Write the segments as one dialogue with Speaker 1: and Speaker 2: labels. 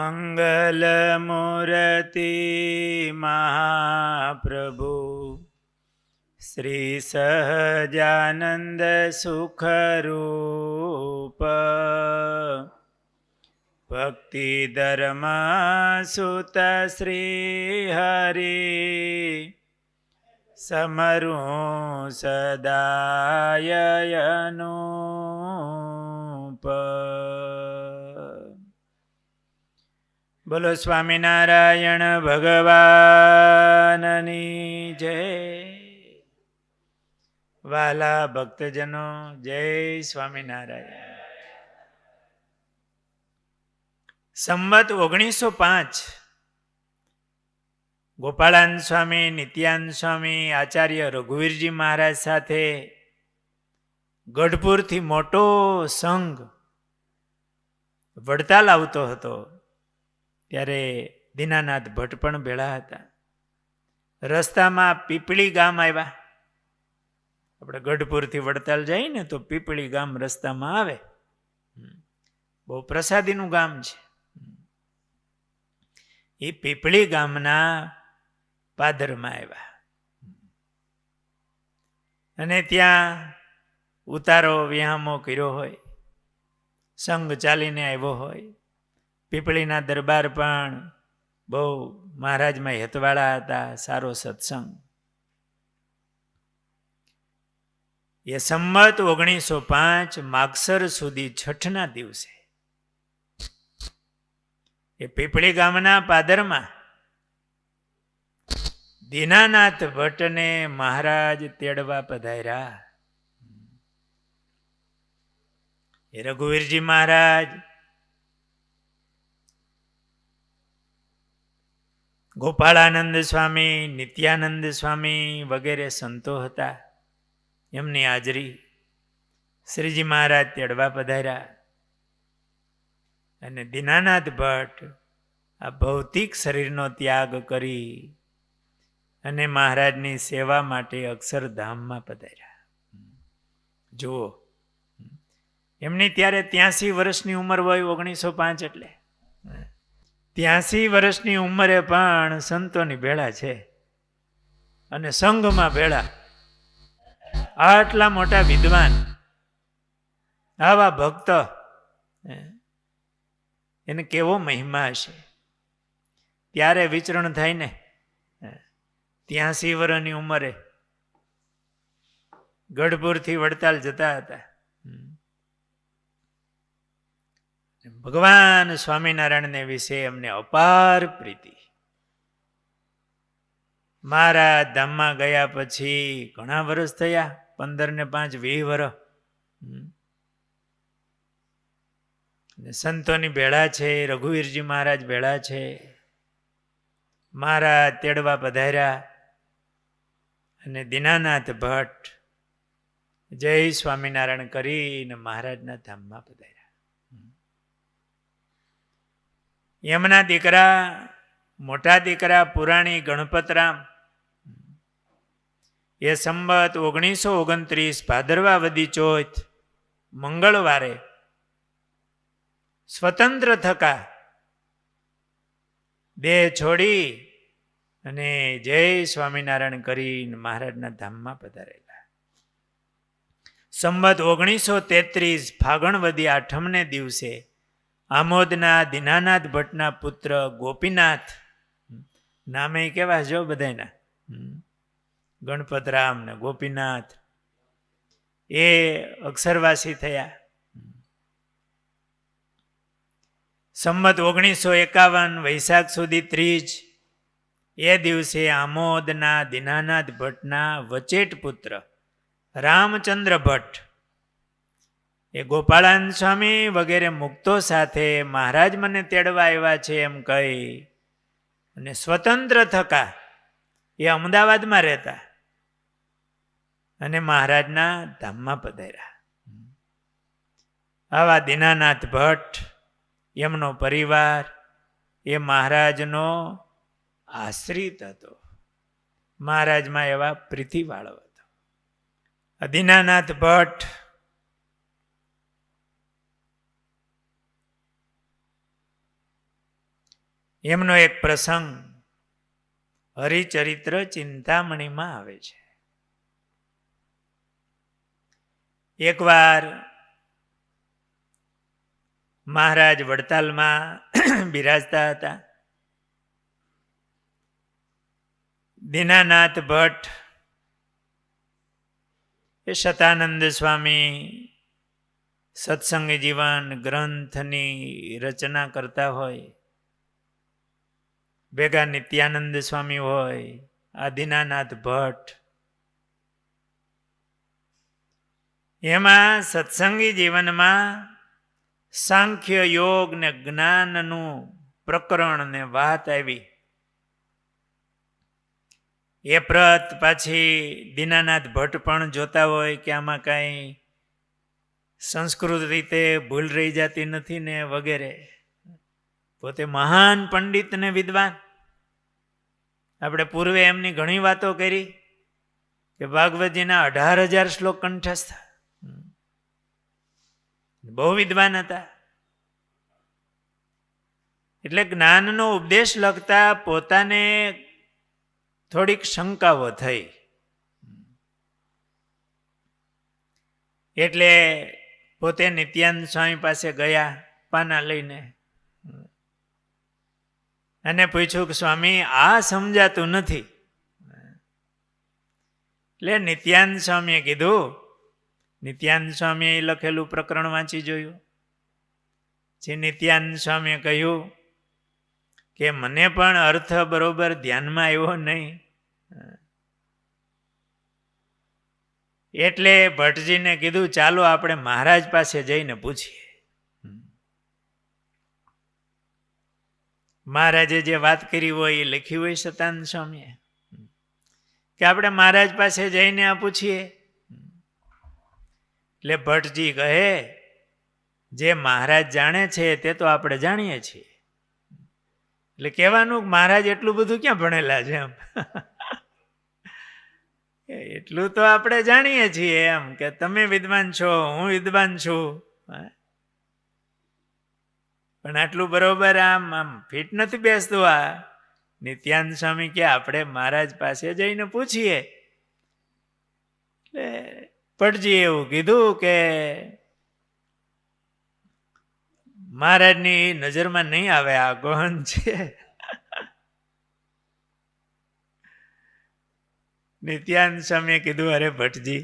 Speaker 1: મંગલમૂર્તિ મહાપ્રભુ શ્રી સહજાનંદ સુખરૂપ ભક્તિ ધર્મ સુત શ્રી હરિ સમરું સદાયનુપ. બોલો સ્વામિનારાયણ ભગવાનની જય. વાલા ભક્તજનો, જય સ્વામિનારાયણ. સંવત 1905 ગોપાળાનંદ સ્વામી, નિત્યાનંદ સ્વામી, આચાર્ય રઘુવીરજી મહારાજ સાથે ગઢપુરથી મોટો સંઘ વડતાલ આવતો હતો. ત્યારે દીનાનાથ ભટ્ટ પણ ભેળા હતા. રસ્તામાં પીપળી ગામ આવ્યા. આપણે ગઢપુરથી વડતાલ જઈએ ને તો પીપળી ગામ રસ્તામાં આવે. બહુ પ્રસાદીનું ગામ છે. એ પીપળી ગામના પાદરમાં આવ્યા અને ત્યાં ઉતારો વિહામો કર્યો હોય, સંઘ ચાલીને આવ્યો હોય. પીપળીના દરબાર પણ બહુ મહારાજમાં હેતવાળા હતા, સારો સત્સંગ. એ સંમત 1905 માગસર સુધી છઠના દિવસે એ પીપળી ગામના પાદરમાં દીનાનાથ ભટ્ટને મહારાજ તેડવા પધાર્યા. એ રઘુવીરજી મહારાજ, ગોપાળાનંદ સ્વામી, નિત્યાનંદ સ્વામી વગેરે સંતો હતા. એમની હાજરી શ્રીજી મહારાજ તેડવા પધાર્યા. અને દીનાનાથ ભટ્ટ આ ભૌતિક શરીરનો ત્યાગ કરી અને મહારાજની સેવા માટે અક્ષરધામમાં પધાર્યા. જુઓ, એમની ત્યારે 83 વર્ષની ઉંમર હોય. 1905 એટલે 83 વર્ષની ઉંમરે પણ સંતોની ભેળા છે અને સંઘમાં ભેળા. આટલા મોટા વિદ્વાન, આવા ભક્ત, એને કેવો મહિમા હશે. ત્યારે વિચરણ થાય ને. 83 વર્ષની ઉંમરે ગઢપુરથી વડતાલ જતા હતા. ભગવાન સ્વામિનારાયણને વિશે અમને અપાર પ્રીતિ. મારા ધામમાં ગયા પછી ઘણા વર્ષ થયા, 15 ને 5 20 વર્ષ. સંતોની ભેળા છે, રઘુવીરજી મહારાજ ભેળા છે. મહારાજ તેડવા પધાર્યા અને દીનાનાથ ભટ્ટ જય સ્વામિનારાયણ કરીને મહારાજના ધામમાં પધાર્યા. એમના દીકરા, મોટા દીકરા પુરાણી ગણપતરામ, એ સંવત 1929 ભાદરવા વદી ચોથ મંગળવારે સ્વતંત્ર થકા દેહ છોડી અને જય સ્વામિનારાયણ કરીને મહારાજના ધામમાં પધારેલા. સંવત 1933 ફાગણ વદી આઠમને દિવસે આમોદના દીનાનાથ ભટ્ટના પુત્ર ગોપીનાથ, નામે કેવા જો બધાના, ગણપતરામ ને ગોપીનાથ, એ અક્ષરવાસી થયા. સંવત 1951 વૈશાખ સુધી 30 એ દિવસે આમોદના દીનાનાથ ભટ્ટના વચેટ પુત્ર રામચંદ્ર ભટ્ટ એ ગોપાળાનંદ સ્વામી વગેરે મુક્તો સાથે મહારાજ મને તેડવા આવ્યા છે એમ કહી અને સ્વતંત્ર થકા એ અમદાવાદમાં રહેતા અને મહારાજના ધામમાં પધાર્યા. આવા દીનાનાથ ભટ્ટ, એમનો પરિવાર એ મહારાજનો આશ્રિત હતો. મહારાજમાં એવા પ્રીતિવાળો હતો. દીનાનાથ ભટ્ટ એમનો એક પ્રસંગ હરિચરિત્ર ચિંતામણીમાં આવે છે. એકવાર મહારાજ વડતાલમાં બિરાજતા હતા. દીનાનાથ ભટ્ટ એ શતાનંદ સ્વામી સત્સંગ જીવન ગ્રંથની રચના કરતા હોય, ભેગા નિત્યાનંદ સ્વામી હોય, આ દીનાનાથ ભટ્ટ, એમાં સત્સંગી જીવનમાં સાંખ્ય યોગ ને જ્ઞાનનું પ્રકરણ ને વાત આવી. એ પ્રત પાછી દીનાનાથ ભટ્ટ પણ જોતા હોય કે આમાં કાંઈ સંસ્કૃત રીતે ભૂલ રહી જતી નથી ને વગેરે. પોતે મહાન પંડિત ને વિદ્વાન. આપણે પૂર્વે એમની ઘણી વાતો કરી કે ભાગવતજીના 18,000 શ્લોક કંઠસ્થ, બહુ વિદ્વાન હતા. એટલે જ્ઞાનનો ઉપદેશ લખતા પોતાને થોડીક શંકાઓ થઈ. એટલે પોતે નિત્યાનંદ સ્વામી પાસે ગયા પાના લઈને અને પૂછ્યું કે સ્વામી આ સમજાતું નથી. એટલે નિત્યાનંદ સ્વામીએ કીધું, નિત્યાનંદ સ્વામીએ લખેલું પ્રકરણ વાંચી જોયું. જે નિત્યાનંદ સ્વામીએ કહ્યું કે મને પણ અર્થ બરોબર ધ્યાનમાં આવ્યો નહીં. એટલે ભટ્ટજીને કીધું ચાલો આપણે મહારાજ પાસે જઈને પૂછીએ. મહારાજે જે વાત કરી હોય એ લખી હોય સતાનંદ સ્વામીએ કે આપણે મહારાજ પાસે જઈને આ પૂછીએ. એટલે ભટ્ટજી કહે જે મહારાજ જાણે છે તે તો આપણે જાણીએ છીએ. એટલે કહેવાનું મહારાજ એટલું બધું ક્યાં ભણેલા છે એમ. એટલું તો આપણે જાણીએ છીએ એમ કે તમે વિદ્વાન છો, હું વિદ્વાન છું, પણ આટલું બરોબર આમ ફિટ નથી બેસતું. આ નિત્યાનંદ સ્વામી કે આપણે મહારાજ પાસે જઈને પૂછીએ. એટલે ભટ્ટજી એવું કીધું કે મહારાજની નજરમાં નહીં આવે, આ ગહન છે. નિત્યાનંદ સ્વામીએ કીધું અરે ભટ્ટજી,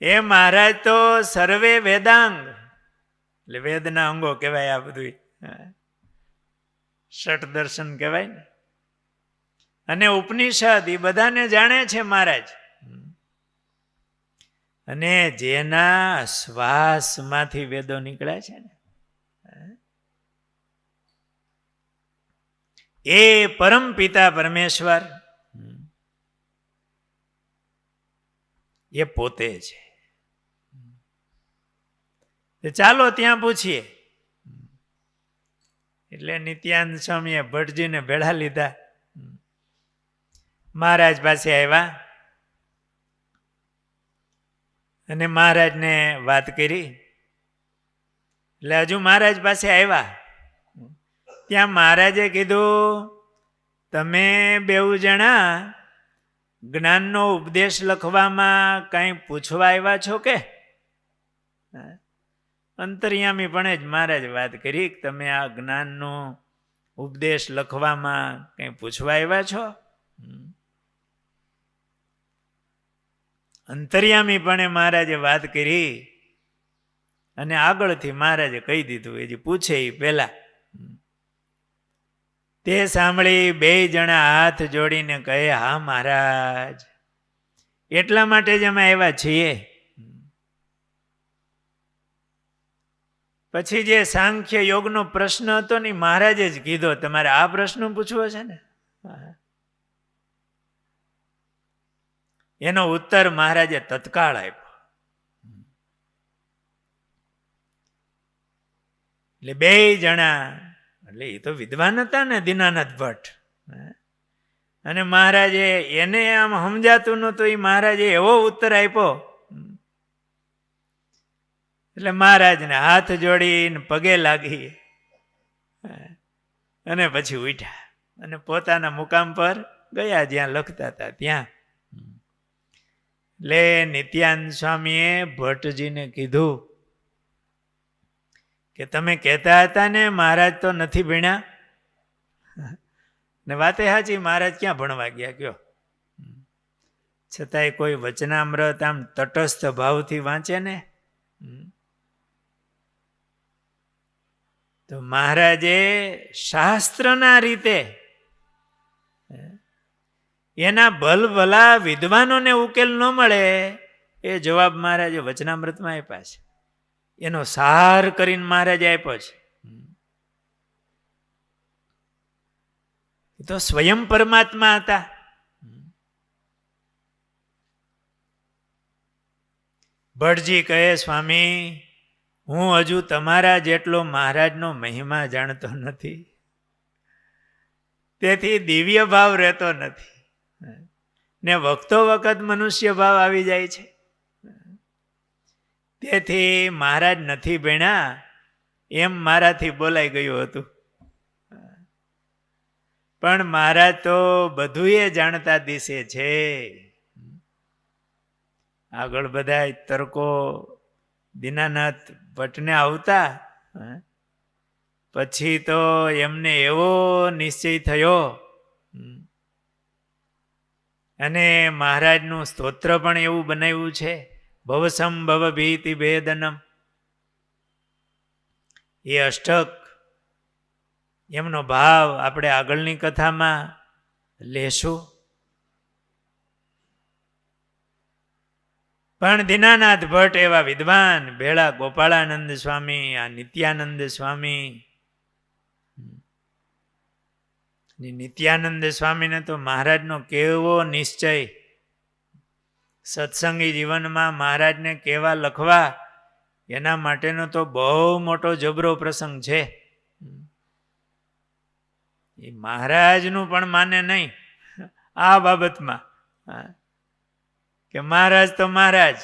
Speaker 1: એ મહારાજ તો સર્વે વેદાંગ, એટલે વેદના અંગો કહેવાય, આ બધું ષટ દર્શન કહેવાય ને, અને ઉપનિષદ એ બધાને જાણે છે મહારાજ. અને જેના શ્વાસમાંથી વેદો નીકળ્યા છે ને એ પરમ પિતા પરમેશ્વર એ પોતે છે. ચાલો ત્યાં પૂછીએ. એટલે નિત્યાનંદ સ્વામીએ ભટ્ટજીને ભેળા લીધા, મહારાજ પાસે આવ્યા અને મહારાજને વાત કરી. એટલે હજુ મહારાજ પાસે આવ્યા ત્યાં મહારાજે કીધું તમે બેઉ જણા જ્ઞાનનો ઉપદેશ લખવામાં કંઈ પૂછવા આવ્યા છો કે? અંતર્યામી પણ જ મહારાજ વાત કરી કે તમે આ જ્ઞાનનો ઉપદેશ લખવામાં કંઈ પૂછવા આવ્યા છો? અંતર્યામી પણ મહારાજે વાત કરી અને આગળથી મહારાજે કહી દીધું, એ જે પૂછે એ પહેલા. તે સાંભળી બે જણા હાથ જોડીને કહે હા મહારાજ, એટલા માટે જ અમે આવ્યા છીએ. પછી જે સાંખ્ય યોગનો પ્રશ્ન હતો ને મહારાજે જ કીધો તમારે આ પ્રશ્ન પૂછવો છે ને, એનો ઉત્તર મહારાજે તત્કાળ આપ્યો. એટલે બે જણા, એટલે એ તો વિદ્વાન હતા ને દીનાનાથ ભટ્ટ, અને મહારાજે એને આમ સમજાતું નહોતું, એ મહારાજે એવો ઉત્તર આપ્યો. એટલે મહારાજને હાથ જોડીને પગે લાગી અને પછી ઉઠ્યા અને પોતાના મુકામ પર ગયા જ્યાં લખતા હતા ત્યાં. એટલે નિત્યાનંદ સ્વામીએ ભટ્ટજીને કીધું કે તમે કહેતા હતા ને મહારાજ તો નથી ભણ્યા, ને વાતે સાચી, મહારાજ ક્યાં ભણવા ગયા કયો? છતાંય કોઈ વચનામૃત આમ તટસ્થ ભાવથી વાંચે ને તો મહારાજે શાસ્ત્રના રીતે એના ભલભલા વિદ્વાનોને ઉકેલ ન મળે એ જવાબ મહારાજે વચનામૃતમાં આપ્યા છે. એનો સાર કરીને મહારાજે આપ્યો છે. એ તો સ્વયં પરમાત્મા હતા. ભટજી કહે, સ્વામી હું હજુ તમારા જેટલો મહારાજનો મહિમા જાણતો નથી, તેથી દિવ્ય ભાવ રહેતો નથી ને વખતો વખત મનુષ્ય ભાવ આવી જાય છે. તેથી મહારાજ નથી ભણ્યા એમ મારાથી બોલાઈ ગયું હતું. પણ મહારાજ તો બધું એ જાણતા દિશે છે. આગળ બધા તર્કો દીનાનાથ ભટ્ટને આવતા, પછી તો એમને એવો નિશ્ચય થયો અને મહારાજનું સ્તોત્ર પણ એવું બનાવ્યું છે, ભવસમ ભવ ભીતિ ભેદનમ. એ અષ્ટક એમનો ભાવ આપણે આગળની કથામાં લેશું. પણ દીનાનાથ ભટ્ટ એવા વિદ્વાન, ભેળા ગોપાળાનંદ સ્વામી, આ નિત્યાનંદ સ્વામી. નિત્યાનંદ સ્વામીને તો મહારાજનો કેવો નિશ્ચય, સત્સંગી જીવનમાં મહારાજને કેવા લખવા એના માટેનો તો બહુ મોટો જબરો પ્રસંગ છે. એ મહારાજનું પણ માને નહીં આ બાબતમાં કે મહારાજ તો મહારાજ.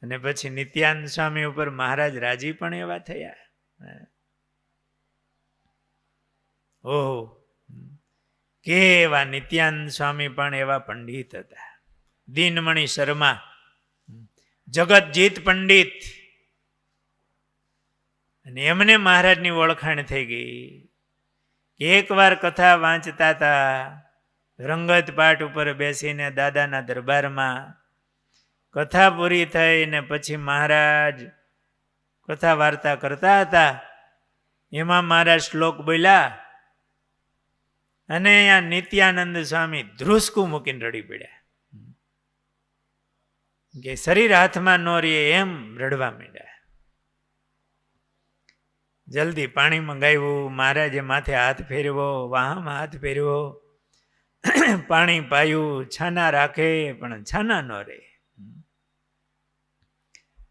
Speaker 1: અને પછી નિત્યાનંદ સ્વામી ઉપર મહારાજ રાજી પણ એવા થયા. ઓહો, કેવા નિત્યાનંદ સ્વામી પણ એવા પંડિત હતા. દીનમણી શર્મા, જગતજીત પંડિત, અને એમને મહારાજની ઓળખાણ થઈ ગઈ. એકવાર કથા વાંચતા હતા રંગત પાઠ ઉપર બેસીને દાદાના દરબારમાં. કથા પૂરી થઈ ને પછી મહારાજ કથા વાર્તા કરતા હતા, એમાં મહારાજ શ્લોક બોલ્યા અને આ નિત્યાનંદ સ્વામી ધ્રુસકું મૂકીને રડી પડ્યા કે શરીર હાથમાં ન રહે એમ રડવા માંડ્યા. જલ્દી પાણી મંગાવ્યું, મહારાજે માથે હાથ ફેરવો, વાહમાં હાથ ફેરવો, પાણી પાયું, છાના રાખે પણ છાના ન રહે.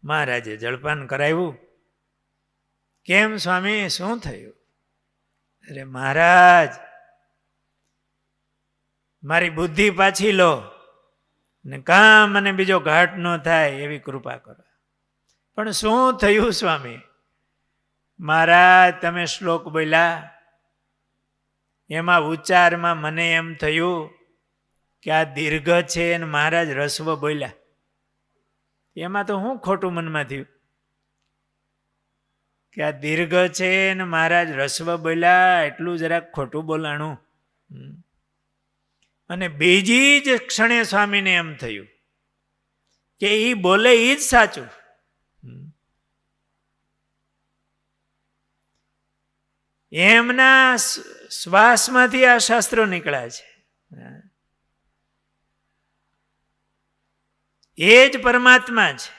Speaker 1: મહારાજે જળપાન કરાવ્યું. કેમ સ્વામી, શું થયું? અરે મહારાજ, મારી બુદ્ધિ પાછી લો ને કામ અને બીજો ઘાટ ન થાય એવી કૃપા કરો. પણ શું થયું સ્વામી? મહારાજ તમે શ્લોક બોલ્યા એમાં ઉચ્ચારમાં મને એમ થયું કે આ દીર્ઘ છે અને મહારાજ રસ્વ બોલ્યા. એમાં તો હું ખોટું મનમાં થયું કે આ દીર્ઘ છે ને મહારાજ રસ્વ બોલ્યા, એટલું જરાક ખોટું બોલાણું. અને બીજી જ ક્ષણે સ્વામીને એમ થયું કે એ બોલે એ જ સાચું. એમના શ્વાસમાંથી આ શાસ્ત્રો નીકળ્યા છે. એ જ પરમાત્મા છે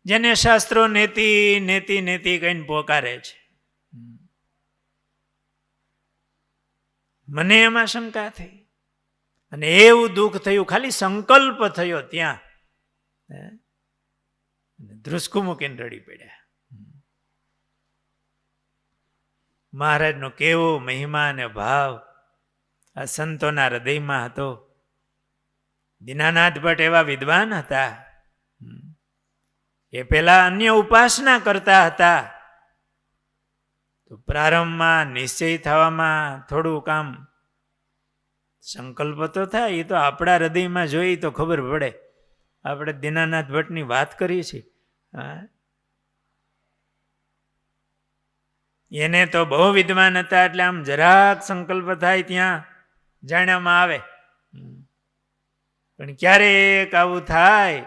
Speaker 1: જેને શાસ્ત્રો નેતિ નેતિ નેતિ કહીને પોકારે છે. મને એમાં શંકા થઈ અને એવું દુઃખ થયું, ખાલી સંકલ્પ થયો ત્યાં ધ્રુસકું મૂકીને રડી પડ્યા. મહારાજનો કેવો મહિમા અને ભાવ આ સંતોના હૃદયમાં હતો. દીનાનાથ ભટ્ટ એવા વિદ્વાન હતા. એ પેલા અન્ય ઉપાસના કરતા હતા તો પ્રારંભમાં નિશ્ચય થવામાં થોડું કામ સંકલ્પ તો થાય, એ તો આપણા હૃદયમાં જોઈ તો ખબર પડે. આપણે દીનાનાથ ભટ્ટની વાત કરીએ છીએ. હા, એને તો બહુ વિદ્વાન હતા, એટલે આમ જરાક સંકલ્પ થાય ત્યાં જાણ્યામાં આવે. પણ ક્યારેક આવું થાય,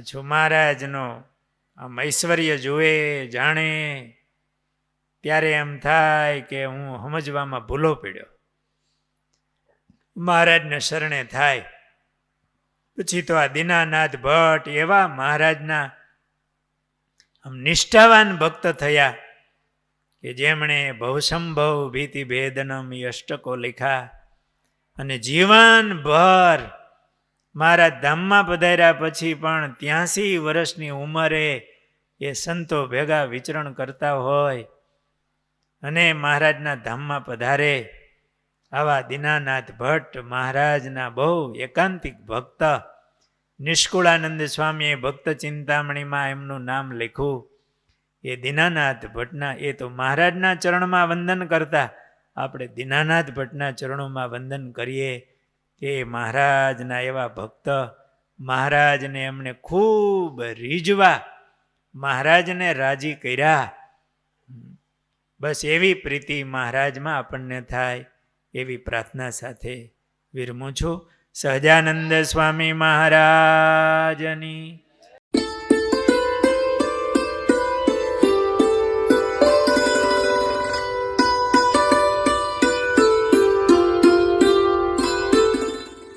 Speaker 1: છો મહારાજનો આમ ઐશ્વર્ય જુએ જાણે, ત્યારે એમ થાય કે હું સમજવામાં ભૂલો પડ્યો. મહારાજને શરણે થાય. પછી તો આ દીનાનાથ ભટ્ટ એવા મહારાજના આમ નિષ્ઠાવાન ભક્ત થયા કે જેમણે ભવસંભવ ભીતિ ભેદનમ અષ્ટકો લખ્યા, અને જીવનભર મહારાજ ધામમાં પધાર્યા પછી પણ 83 વર્ષની ઉંમરે એ સંતો ભેગા વિચરણ કરતા હોય અને મહારાજના ધામમાં પધારે. આવા દીનાનાથ ભટ્ટ મહારાજના બહુ એકાંતિક ભક્ત. નિષ્કુળાનંદ સ્વામીએ ભક્ત ચિંતામણીમાં એમનું નામ લખ્યું. એ દીનાનાથ ભટ્ટના, એ તો મહારાજના ચરણમાં વંદન કરતા, આપણે દીનાનાથ ભટ્ટના ચરણોમાં વંદન કરીએ કે મહારાજના એવા ભક્ત. મહારાજને એમણે ખૂબ રીઝવા, મહારાજને રાજી કર્યા. બસ એવી પ્રીતિ મહારાજમાં આપણને થાય એવી પ્રાર્થના સાથે વિરમું છું. સહજાનંદ સ્વામી મહારાજની